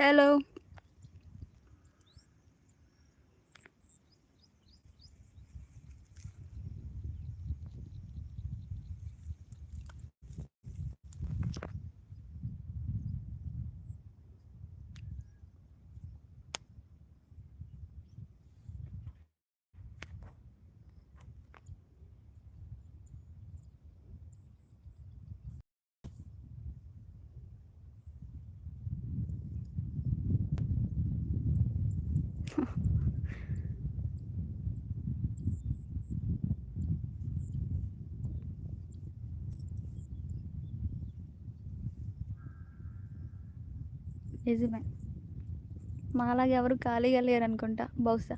Hello. నిజమే. మాలాగా ఎవరు ఖాళీగా లేరనుకుంటా బహుశా.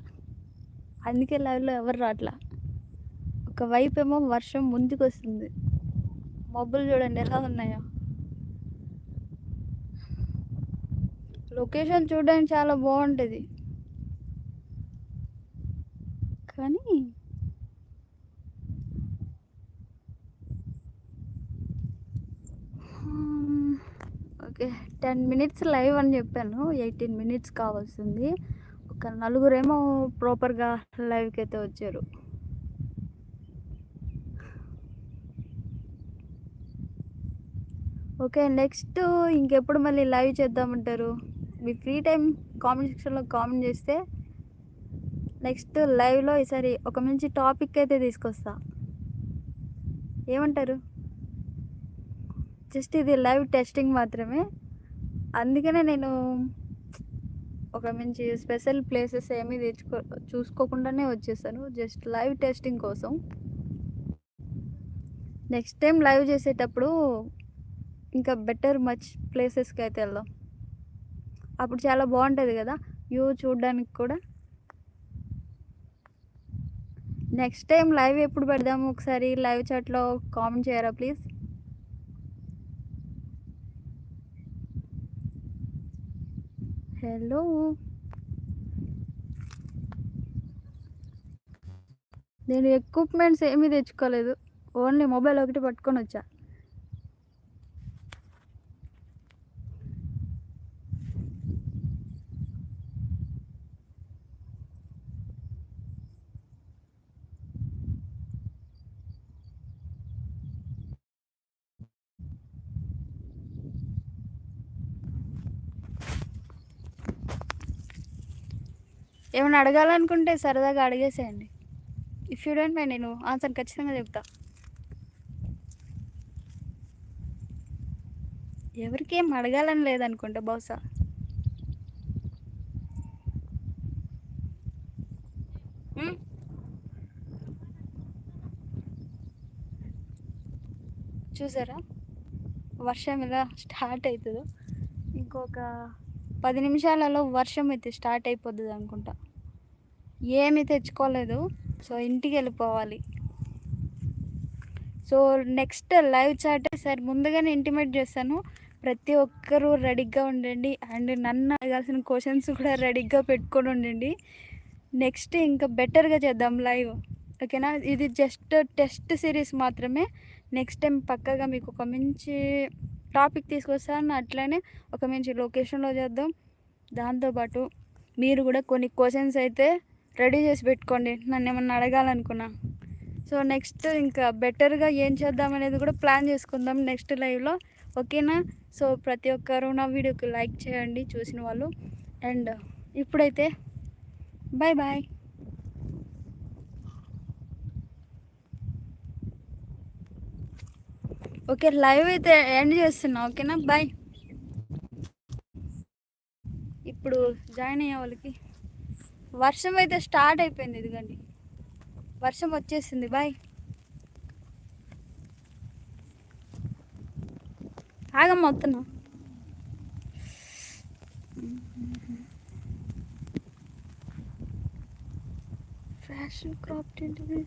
అందుకే లైవ్‌లో ఎవరు రాట్లా. ఒకవైపేమో వర్షం ముందుకొస్తుంది. మబ్బులు చూడండి ఎలా ఉన్నాయో. లొకేషన్ చూడడానికి చాలా బాగుంటుంది. కానీ ఓకే 10 మినిట్స్ లైవ్ అని చెప్పాను. 18 మినిట్స్ కావాల్సింది. ఒక నలుగురేమో ప్రాపర్గా లైవ్కి అయితే వచ్చారు. ఓకే, నెక్స్ట్ ఇంకెప్పుడు మళ్ళీ లైవ్ చేద్దామంటారు? మీ ఫ్రీ టైం కామెంట్ సెక్షన్లో కామెంట్ చేస్తే నెక్స్ట్ లైవ్లో ఈసారి ఒక మంచి టాపిక్ అయితే తీసుకొస్తా. ఏమంటారు? జస్ట్ ఇది లైవ్ టెస్టింగ్ మాత్రమే. అందుకనే నేను ఒక మంచి స్పెషల్ ప్లేసెస్ ఏమీ చూసుకోకుండానే వచ్చేసాను, జస్ట్ లైవ్ టెస్టింగ్ కోసం. నెక్స్ట్ టైం లైవ్ చేసేటప్పుడు ఇంకా బెటర్ మచ్ ప్లేసెస్కి అయితే వెళ్దాం. అప్పుడు చాలా బాగుంటుంది కదా వ్యూ చూడడానికి కూడా. నెక్స్ట్ టైం లైవ్ ఎప్పుడు పెడదాము ఒకసారి లైవ్ చాట్లో కామెంట్ చేయరా ప్లీజ్. హలో. నేను ఎక్విప్మెంట్స్ ఏమీ తెచ్చుకోలేదు, ఓన్లీ మొబైల్ ఒకటి పట్టుకొని వచ్చా. ఏమైనా అడగాలనుకుంటే సరదాగా అడిగేసేయండి. ఇఫ్ యూ డోంట్ మైండ్ నేను ఆన్సర్ ఖచ్చితంగా చెప్తా. ఎవరికేం అడగాలని లేదనుకుంటా బహుశా. చూసారా వర్షం ఎలా స్టార్ట్ అవుతుందో. ఇంకొక 10 నిమిషాలలో వర్షం అయితే స్టార్ట్ అయిపోతుంది అనుకుంటా. ఏమీ తెచ్చుకోలేదు, సో ఇంటికి వెళ్ళిపోవాలి. So next live chat sir ముందుగానే ఇంటిమేట్ చేస్తాను. ప్రతి ఒక్కరూ రెడీగా ఉండండి, అండ్ నన్ను అడగాల్సిన క్వశ్చన్స్ కూడా రెడీగా పెట్టుకొని ఉండండి. నెక్స్ట్ ఇంకా బెటర్గా చేద్దాం లైవ్, ఓకేనా? ఇది జస్ట్ టెస్ట్ సిరీస్ మాత్రమే. నెక్స్ట్ టైం పక్కగా మీకు ఒక మంచి టాపిక్ తీసుకొస్తాను, అట్లనే ఒక మంచి లొకేషన్లో చేద్దాం. దాంతోపాటు మీరు కూడా కొన్ని క్వశ్చన్స్ అయితే రెడీ చేసి పెట్టుకోండి నన్ను ఏమన్నా అడగాలనుకున్నా. సో నెక్స్ట్ ఇంకా బెటర్గా ఏం చేద్దాం అనేది కూడా ప్లాన్ చేసుకుందాం నెక్స్ట్ లైవ్లో, ఓకేనా? సో ప్రతి ఒక్కరు నా వీడియోకి లైక్ చేయండి చూసిన వాళ్ళు. అండ్ ఇప్పుడైతే బాయ్ బాయ్. ఓకే, లైవ్ అయితే ఎండ్ చేస్తున్నా, ఓకేనా? బాయ్. ఇప్పుడు జాయిన్ అయ్యే వాళ్ళకి వర్షం అయితే స్టార్ట్ అయిపోయింది, ఇదిగండి వర్షం వచ్చేసింది. బాయ్. ఆగమ్మ వస్తున్నా. ఫ్యాషన్ క్రాప్ ఏంటిది?